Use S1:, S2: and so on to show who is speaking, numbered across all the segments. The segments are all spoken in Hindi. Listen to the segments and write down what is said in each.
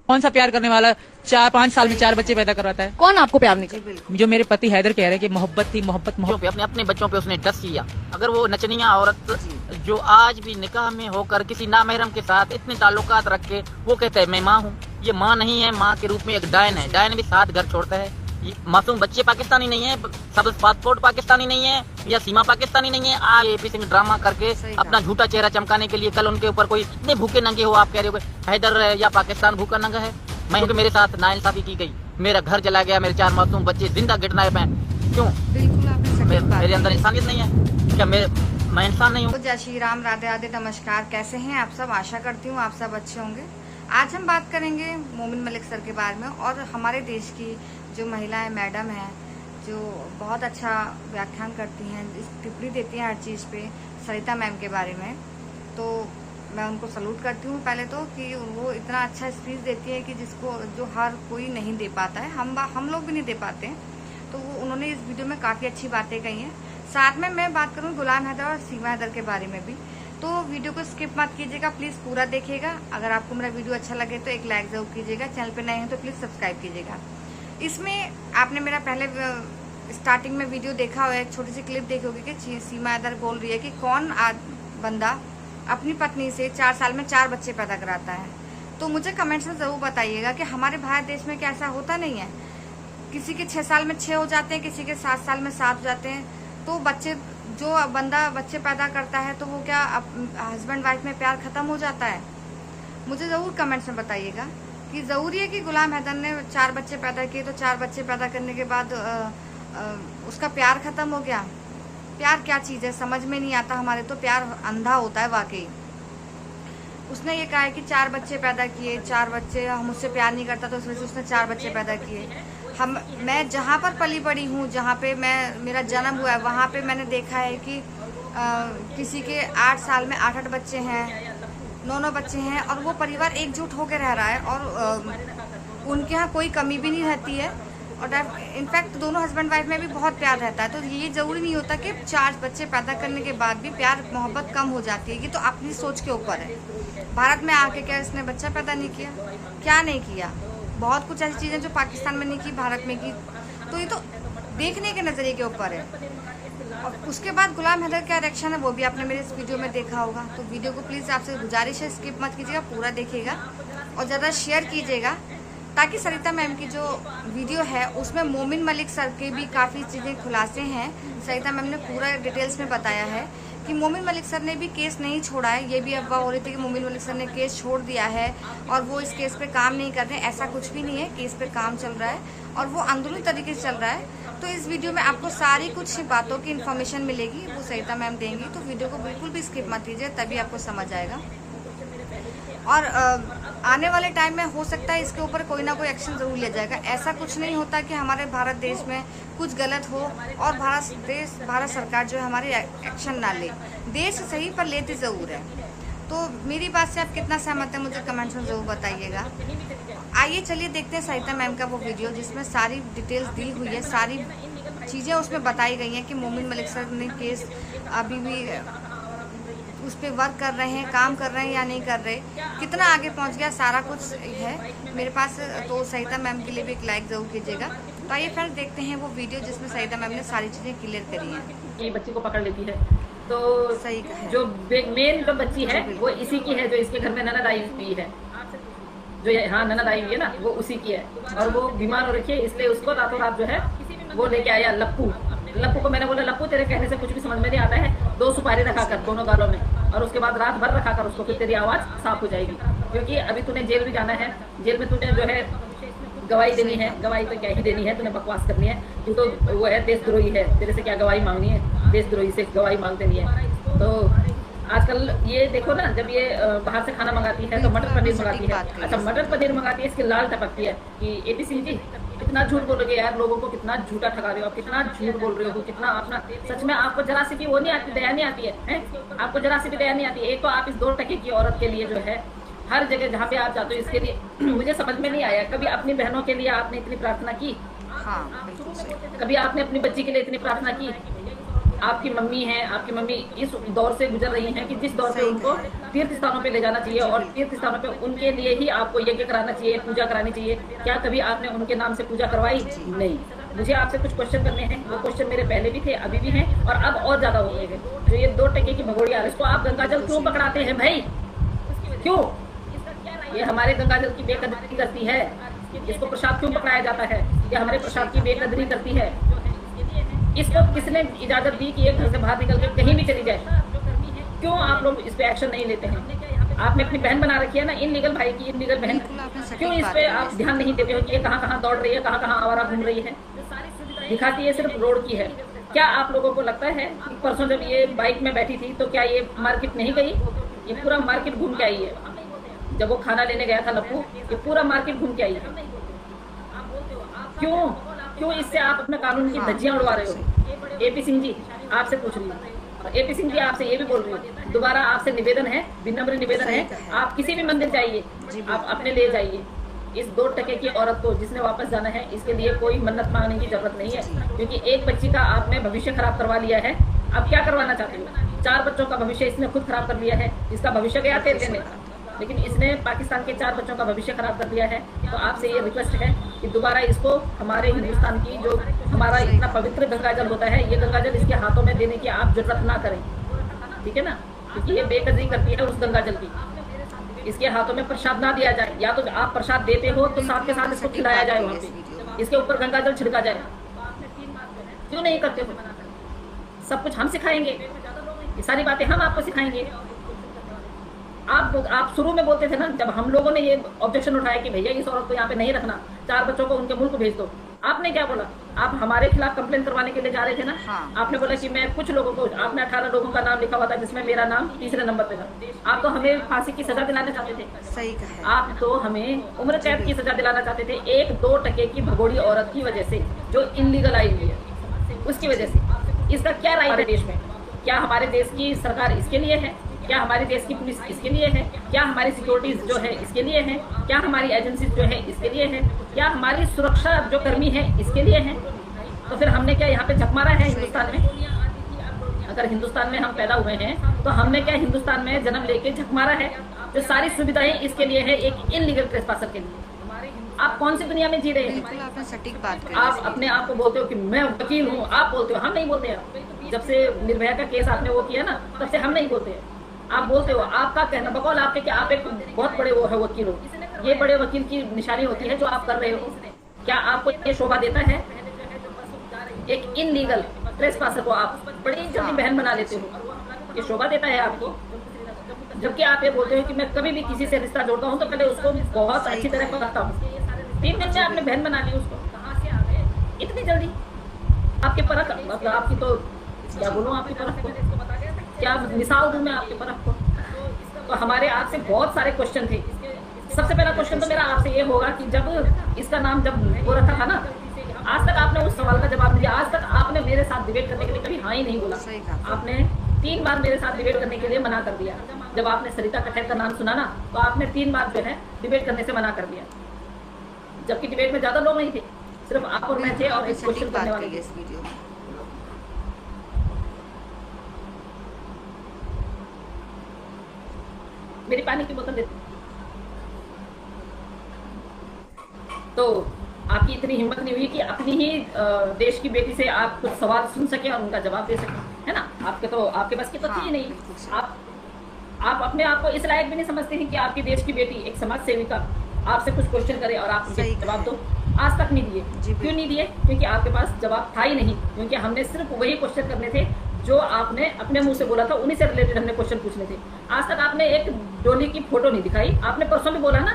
S1: कौन सा प्यार करने वाला 4-5 साल में 4 बच्चे पैदा करवाता है?
S2: कौन आपको प्यार नहीं करता?
S1: जो मेरे पति हैदर कह रहे हैं कि मोहब्बत थी, मोहब्बत
S3: पे अपने बच्चों पे उसने डस किया। अगर वो नचनिया औरत जो आज भी निकाह में होकर किसी नामहरम के साथ इतने ताल्लुकात रख के वो कहते हैं मैं माँ हूँ, ये माँ नहीं है, माँ के रूप में एक डायन है। डायन भी 7 घर छोड़ता है। मासूम बच्चे पाकिस्तानी नहीं है, सब पासपोर्ट पाकिस्तानी नहीं है या सीमा पाकिस्तानी नहीं है। आज एपीसी में ड्रामा करके अपना झूठा चेहरा चमकाने के लिए कल उनके ऊपर कोई इतने भूखे नंगे हो, आप कह रहे हो हैदर या पाकिस्तान भूखा नंगा है। मैं तो मेरे साथ नाइंसाफी की गई, मेरा घर जला गया, मेरे 4 मासूम बच्चे जिंदा गिरना है। क्यों?
S2: बिल्कुल आपने
S3: मेरे अंदर इंसानियत नहीं है क्या? मैं इंसान नहीं हूँ?
S2: जय श्री राम, राधे राधे, नमस्कार। कैसे हैं आप सब? आशा करती हूँ आप सब अच्छे होंगे। आज हम बात करेंगे मोमिन मलिक सर के बारे में और हमारे देश की जो महिलाएं मैडम हैं जो बहुत अच्छा व्याख्यान करती हैं, टिप्पणी देती हैं हर चीज़ पे, सरिता मैम के बारे में। तो मैं उनको सलूट करती हूँ पहले तो कि वो इतना अच्छा स्पीच देती है कि जिसको जो हर कोई नहीं दे पाता है, हम लोग भी नहीं दे पाते हैं। तो वो उन्होंने इस वीडियो में काफ़ी अच्छी बातें कही हैं। साथ में मैं बात करूँ गुलाम हैदर और सीमा हैदर के बारे में भी। तो वीडियो को स्किप मत कीजिएगा, प्लीज़ पूरा देखिएगा। अगर आपको मेरा वीडियो अच्छा लगे तो एक लाइक ज़रूर कीजिएगा। चैनल पे नए हैं तो प्लीज़ सब्सक्राइब कीजिएगा। इसमें आपने मेरा पहले स्टार्टिंग में वीडियो देखा होगा, एक छोटी सी क्लिप देखी होगी कि सीमा हैदर बोल रही है कि कौन बंदा अपनी पत्नी से 4 साल में 4 बच्चे पैदा कराता है। तो मुझे कमेंट्स में ज़रूर बताइएगा कि हमारे भारत देश में क्या ऐसा होता नहीं है? किसी के 6 साल में 6 हो जाते हैं, किसी के 7 साल में 7 हो जाते हैं। तो बच्चे जो बंदा बच्चे पैदा करता है तो वो क्या हस्बैंड वाइफ में प्यार खत्म हो जाता है? मुझे ज़रूर कमेंट्स में बताइएगा कि ज़रूरी है कि गुलाम हैदर ने 4 बच्चे पैदा किए तो 4 बच्चे पैदा करने के बाद उसका प्यार खत्म हो गया? प्यार क्या चीज़ है समझ में नहीं आता हमारे तो। प्यार अंधा होता है वाकई। उसने ये कहा है कि 4 बच्चे पैदा किए, 4 बच्चे, हम उससे प्यार नहीं करता तो उस वजह से उसने 4 बच्चे पैदा किए। मैं जहाँ पर पली बड़ी हूँ, जहाँ पे मेरा जन्म हुआ है, वहाँ पे मैंने देखा है कि किसी के 8 साल में 8-8 बच्चे हैं, 9-9 बच्चे हैं और वो परिवार एकजुट होकर रह रहा है और उनके यहाँ कोई कमी भी नहीं रहती है। और इनफैक्ट दोनों हस्बैंड वाइफ में भी बहुत प्यार रहता है। तो ये ज़रूरी नहीं होता कि 4 बच्चे पैदा करने के बाद भी प्यार मोहब्बत कम हो जाती है। ये तो अपनी सोच के ऊपर है। भारत में आके क्या इसने बच्चा पैदा नहीं किया? क्या नहीं किया? बहुत कुछ ऐसी चीज़ें जो पाकिस्तान में नहीं की, भारत में की। तो ये तो देखने के नज़रिए के ऊपर है। और उसके बाद गुलाम हैदर का रिएक्शन है वो भी आपने मेरे इस वीडियो में देखा होगा। तो वीडियो को प्लीज़ आपसे गुजारिश है स्किप मत कीजिएगा, पूरा देखिएगा और ज़्यादा शेयर कीजिएगा ताकि सरिता मैम की जो वीडियो है उसमें मोमिन मलिक सर के भी काफ़ी चीज़ें खुलासे हैं। सरिता मैम ने पूरा डिटेल्स में बताया है कि मोमिन मलिक सर ने भी केस नहीं छोड़ा है। ये भी अफवाह हो रही थी कि मोमिन मलिक सर ने केस छोड़ दिया है और वो इस केस पे काम नहीं कर रहे हैं। ऐसा कुछ भी नहीं है, केस पे काम चल रहा है और वो अंदरूनी तरीके से चल रहा है। तो इस वीडियो में आपको सारी कुछ बातों की इन्फॉर्मेशन मिलेगी, वो सरिता मैम देंगी। तो वीडियो को बिल्कुल भी स्किप मत कीजिए, तभी आपको समझ आएगा। और आने वाले टाइम में हो सकता है इसके ऊपर कोई ना कोई एक्शन ज़रूर लिया जाएगा। ऐसा कुछ नहीं होता कि हमारे भारत देश में कुछ गलत हो और भारत सरकार जो है हमारी एक्शन ना ले। देश सही पर लेती ज़रूर है। तो मेरी बात से आप कितना सहमत हैं मुझे कमेंट्स में ज़रूर बताइएगा। आइए चलिए देखते हैं सरिता मैम का वो वीडियो जिसमें सारी डिटेल्स दी हुई है, सारी चीज़ें उसमें बताई गई हैं कि मोमिन मलिक सर ने केस अभी भी उस पर वर्क कर रहे हैं, काम कर रहे हैं या नहीं कर रहे, कितना आगे पहुंच गया, सारा कुछ है मेरे पास। तो सरिता मैम के लिए भी एक लाइक ज़रूर कीजिएगा। तो आइए फ्रेंड्स देखते हैं वो वीडियो जिसमें सरिता मैम ने सारी चीज़ें क्लियर करी हैं।
S4: ये बच्ची को पकड़ लेती है तो
S2: सही है।
S4: जो मेन जो बच्ची है वो इसी की है, जो इसके घर में ननद आई हुई है, जो ये हाँ ननद आई हुई है ना, वो उसी की है। और वो बीमार हो रखी है, इसलिए उसको रातों रात जो है वो लेके आया लप्पू को। मैंने बोला लप्पू तेरे कहने से कुछ भी समझ में नहीं आता है, 2 सुपारी रखा कर दोनों गालों में और उसके बाद रात भर रखा कर उसको, फिर तेरी आवाज़ साफ हो जाएगी। क्योंकि अभी तूने जेल भी जाना है, जेल में तूने जो है गवाही देनी है। गवाही तो क्या ही देनी है, तूने बकवास करनी है। तू तो वो है देशद्रोही है, तेरे से क्या गवाही मांगनी है? देशद्रोही से गवाही मांगते नहीं है। तो आजकल ये देखो ना, जब ये बाहर से खाना मंगाती है तो मटर पनीर मंगाती है। अच्छा, मटर पनीर मंगाती है, इसकी लाल टपकती है कि एपीसी जी कितना झूठ बोलोगे यार, लोगों को कितना झूठा ठगा रहे हो आप, कितना झूठ बोल रहे हो, कितना अपना सच में आपको जरा सी भी वो नहीं आती, दया नहीं आती है? आपको जरा सी भी दया नहीं आती है? एक तो आप इस 2 टके की औरत के लिए जो है हर जगह जहाँ पे आप जाते हो इसके लिए मुझे समझ में नहीं आया, कभी अपनी बहनों के लिए आपने इतनी प्रार्थना की?
S2: हाँ,
S4: कभी आपने अपनी बच्ची के लिए इतनी प्रार्थना की? आपकी मम्मी है, आपकी मम्मी इस दौर से गुजर रही हैं कि जिस दौर पे उनको तीर्थ स्थानों पे ले जाना चाहिए और तीर्थ स्थानों पे उनके लिए ही आपको यज्ञ कराना चाहिए, पूजा करानी चाहिए। क्या कभी आपने उनके नाम से पूजा करवाई? नहीं। मुझे आपसे कुछ क्वेश्चन करने हैं, वो क्वेश्चन मेरे पहले भी थे, अभी भी हैं और अब और ज्यादा हो गए हैं। जो ये 2 टके की भगोड़ी आ रही है, इसको आप गंगाजल क्यों पकड़ाते हैं भाई? क्यों? ये हमारे गंगाजल की बेकदरी करती है। इसको प्रसाद क्यों पकड़ाया जाता है? ये हमारे प्रसाद की बेकदरी करती है। इसको किसने इजाजत दी कि ये घर से बाहर निकल के कहीं भी चली जाए? क्यों आप लोग इस पे एक्शन नहीं लेते हैं? आपने अपनी बहन बना रखी है ना, इनलीगल भाई की इनलीगल बहन, क्यों इस पे आप ध्यान नहीं देते हो कि ये कहाँ कहाँ दौड़ रही है, कहाँ कहाँ आवारा घूम रही है? दिखाती है सिर्फ रोड की है। क्या आप लोगों को लगता है कि परसों जब ये बाइक में बैठी थी तो क्या ये मार्केट नहीं गई? ये पूरा मार्केट घूम के आई है। जब वो खाना लेने गया था लप्पू, ये पूरा मार्केट घूम के आई है। क्यों क्यों इससे आप अपने कानून की धज्जियां उड़वा रहे हो? एपी सिंह जी आपसे पूछ रही हूँ, एपी सिंह जी आपसे ये भी बोल रही हूँ, दोबारा आपसे निवेदन है, विनम्र निवेदन है, आप किसी भी मंदिर जाइए, आप अपने ले जाइए। इस 2 टके की औरत को जिसने वापस जाना है, इसके लिए कोई मन्नत मांगने की जरूरत नहीं है, क्योंकि एक बच्ची का आपने भविष्य खराब करवा लिया है। अब क्या करवाना चाहते हो? 4 बच्चों का भविष्य इसने खुद खराब कर लिया है। इसका भविष्य गया तेल देने, लेकिन इसने पाकिस्तान के 4 बच्चों का भविष्य खराब कर दिया है। तो आपसे ये रिक्वेस्ट है कि दोबारा इसको हमारे हिंदुस्तान की जो हमारा इतना पवित्र गंगाजल होता है, ये गंगाजल इसके हाथों में देने की आप जरूरत ना करें, ठीक है ना? क्योंकि ये बेकदरी करती है उस गंगाजल की। इसके हाथों में प्रसाद ना दिया जाए, या तो आप प्रसाद देते हो तो साथ के साथ इसको खिलाया जाए, वहाँ पे इसके ऊपर गंगाजल छिड़का जाए। क्यों नहीं करते हो? सब कुछ हम सिखाएंगे, ये सारी बातें हम आपको सिखाएंगे। आप शुरू में बोलते थे ना, जब हम लोगों ने ये ऑब्जेक्शन उठाया कि भैया इस औरत को यहाँ पे नहीं रखना, 4 बच्चों को उनके मुल्क भेज दो, आपने क्या बोला? आप हमारे खिलाफ कंप्लेन करवाने के लिए जा रहे थे ना। आपने बोला कि मैं कुछ लोगों को, आपने 18 लोगों का नाम लिखा हुआ था जिसमें मेरा नाम तीसरे नंबर पे था। आप तो हमें फांसी की सजा दिलाना चाहते थे।
S2: सही कहा।
S4: आप तो हमें उम्र कैद की सजा दिलाना चाहते थे, एक 2 टके की भगोड़ी औरत की वजह से, जो इनलीगल आई हुई है, उसकी वजह से। इसका क्या राइट है देश में? क्या हमारे देश की सरकार इसके लिए है? क्या हमारे देश की पुलिस इसके लिए है? क्या हमारी सिक्योरिटीज जो है इसके लिए है? क्या हमारी एजेंसी जो है इसके लिए है? क्या हमारी सुरक्षा जो कर्मी है इसके लिए है? तो फिर हमने क्या यहाँ पे झक मारा है हिंदुस्तान में? अगर हिंदुस्तान में हम पैदा हुए हैं तो हमने क्या हिंदुस्तान में जन्म लेके झक मारा है? जो सारी सुविधाएं इसके लिए है, एक इनलीगल ट्रेसपासर के लिए। आप कौन सी दुनिया में जी रहे हैं?
S2: आपने सटीक बात करी।
S4: आप अपने आप को बोलते हो कि मैं वकील हूँ, आप बोलते हो, हम नहीं बोलते हैं। जब से निर्भया का केस आपने वो किया ना, तब से हम नहीं बोलते हैं। आप बोलते हो, आपका कहना बकौल आपके कि आप एक बहुत बड़े वो है वकील हो। ये बड़े वकील की निशानी होती है जो आप कर रहे हो। क्या आपको ये शोभा देता है? एक इनलीगल ट्रेसपासर को आप बड़ी जल्दी बहन बना लेते हो, ये शोभा देता है आपको? जबकि आप ये बोलते हो कि मैं कभी भी किसी से रिश्ता जोड़ता हूँ तो पहले उसको बहुत अच्छी तरह पकड़ता हूँ। 3 दिन में आपने बहन बना ली उसको, इतनी जल्दी? आपके परख, मतलब आपकी तो क्या बोलूँ, आपकी परख को क्या मिसाल दूं मैं आपके परख को? तो हमारे आपसे बहुत सारे क्वेश्चन थे। सबसे पहला क्वेश्चन तो मेरा आपसे ये होगा कि जब इसका नाम जब वो रखा था ना, आज तक आपने उस सवाल का जवाब दिया। आज तक आपने मेरे साथ डिबेट करने के लिए कभी हाँ ही नहीं बोला। आपने 3 बार मेरे साथ डिबेट करने के लिए मना कर दिया। जब आपने सरिता कठेर का नाम सुना ना, तो आपने 3 बार जो है डिबेट करने से मना कर दिया, जबकि डिबेट में ज्यादा लोग नहीं थे, सिर्फ आप और मैं थे और एक क्वेश्चन करने वाले थे। मेरी पानी की बोतल देती। तो आपकी इतनी हिम्मत नहीं हुई कि अपनी ही देश की बेटी से आप कुछ सवाल सुन सके और उनका जवाब दे सके, है ना? आपके बस की तो थी नहीं। आप अपने आप को इस लायक भी नहीं समझते हैं कि आपकी देश की बेटी, एक समाज सेविका, आपसे कुछ क्वेश्चन करे और आप उनके जवाब दो। आज तक नहीं दिए। क्यों नहीं दिए? क्योंकि आपके पास जवाब था ही नहीं। क्योंकि हमने सिर्फ वही क्वेश्चन करने थे जो आपने अपने मुंह से बोला था, उन्हीं से रिलेटेड हमने क्वेश्चन पूछने थे। आज तक आपने एक डोली की फोटो नहीं दिखाई। आपने परसों भी बोला ना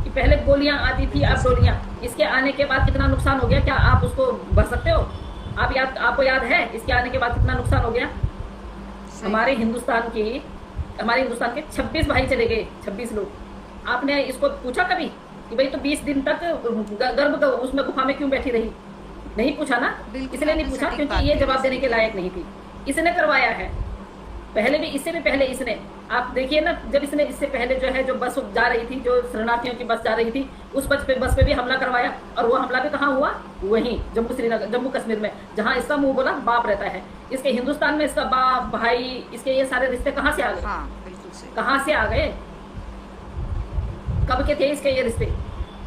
S4: कि पहले गोलियां आती थी, अब डोलियां। इसके आने के बाद कितना नुकसान हो गया, क्या आप उसको भर सकते हो? आपको याद है इसके आने के बाद कितना नुकसान हो गया? हमारे हिंदुस्तान के 26 भाई चले गए, 26 लोग। आपने इसको पूछा कभी कि भाई तो 20 दिन तक गर्भ उसमें गुफा में क्यों बैठी रही? नहीं पूछा ना। इसलिए नहीं पूछा क्योंकि ये जवाब देने के लायक नहीं थी। इसने करवाया है, पहले भी, इससे भी पहले इसने, आप देखिए ना, जब इसने इससे पहले जो है, जो बस जा रही थी, जो शरणार्थियों की बस जा रही थी, उस बस पे भी हमला करवाया। और वो हमला भी कहाँ हुआ? वहीं जम्मू कश्मीर में, जहाँ इसका मुंह बोला बाप रहता है। इसके हिंदुस्तान में इसका बाप, भाई, इसके ये सारे रिश्ते कहाँ से आ गए?
S2: हाँ, बिल्कुल सही।
S4: कहाँ से आ गए? कब के थे इसके ये रिश्ते?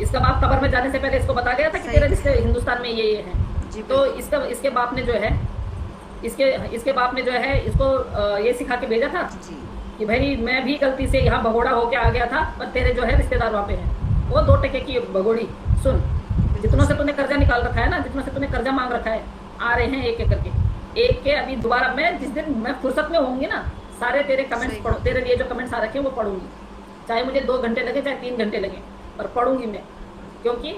S4: इसका बाप कब्र में जाने से पहले इसको बता गया था कि तेरे रिश्ते हिंदुस्तान में ये है। तो इसके बाप ने जो है, इसके बाप ने जो है इसको ये सिखा के भेजा था कि भाई मैं भी गलती से यहाँ भगोड़ा होके आ गया था, पर तेरे जो है रिश्तेदार वहाँ पे हैं। वो 2 टके की भगोड़ी सुन, जितनों से तूने कर्जा निकाल रखा है ना, जितनों से तूने कर्जा मांग रखा है, आ रहे हैं एक एक करके, एक के। अभी दोबारा मैं जिस दिन मैं फुर्सत में होंगी ना, सारे तेरे कमेंट्स पढ़, तेरे लिए जो कमेंट्स आ रखे हैं वो पढ़ूंगी, चाहे मुझे 2 घंटे लगे, चाहे 3 घंटे लगे, पर पढ़ूंगी मैं, क्योंकि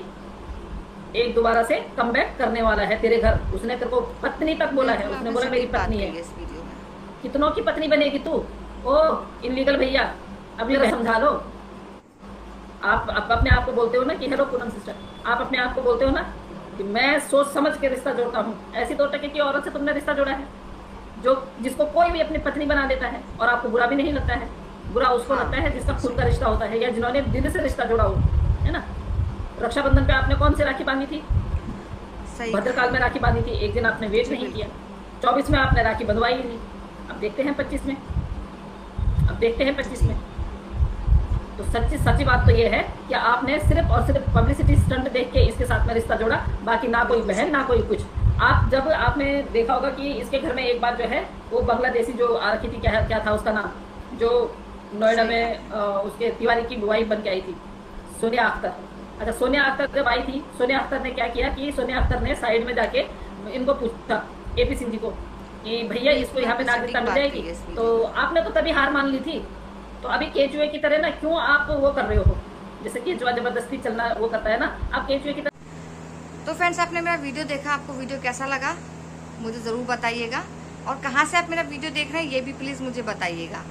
S4: एक दोबारा से कमबैक करने वाला है तेरे घर। उसने तेरे को पत्नी तक बोला है, उसने बोला मेरी पत्नी है। कितनों की पत्नी बनेगी तू? ओ इनलीगल भैया, अब ये समझा लो। आप अपने आप को बोलते हो ना कि हेलो पूनम सिस्टर, आप अपने आप को बोलते हो ना कि मैं सोच समझ के रिश्ता जोड़ता हूँ। ऐसी 2 टके की औरत से तुमने रिश्ता जोड़ा है, जिसको कोई भी अपनी पत्नी बना देता है, और आपको बुरा भी नहीं लगता है। बुरा उसको लगता है जिसका खून का रिश्ता होता है, या जिन्होंने दिल से रिश्ता जोड़ा हो, है ना। रक्षाबंधन पे आपने कौन सी राखी बांधी थी? भद्रकाल में राखी बांधी थी। एक दिन आपने वेट नहीं किया। 24 में आपने राखी बंधवाई नहीं। अब देखते हैं 25 में, तो सच्ची बात तो ये है कि आपने सिर्फ और सिर्फ पब्लिसिटी स्टंट देख के इसके साथ में रिश्ता जोड़ा, बाकी ना कोई बहन ना कोई कुछ। जब आपने देखा होगा कि इसके घर में एक बार जो है वो बांग्लादेशी जो आ रखी थी, क्या था उसका नाम, जो नोएडा में उसके तिवारी की बुआई बन के आई थी, सोनिया अख्तर। अच्छा, सोनिया अख्तर जब आई थी, सोनिया अख्तर ने क्या किया कि सोनिया अख्तर ने साइड में जाके इनको पूछा, AP सिंह जी को, कि भैया इसको यहाँ पे नागरिकता मिल जाएगी। तो आपने तो तभी हार मान ली थी। तो अभी केचुए की तरह ना क्यों आप वो कर रहे हो, जैसे केचुआ जबरदस्ती चलना वो करता है ना, आप केचुए की तरह।
S2: तो फ्रेंड्स, आपने मेरा वीडियो देखा, आपको वीडियो कैसा लगा मुझे ज़रूर बताइएगा, और कहाँ से आप मेरा वीडियो देख रहे हैं ये भी प्लीज़ मुझे बताइएगा।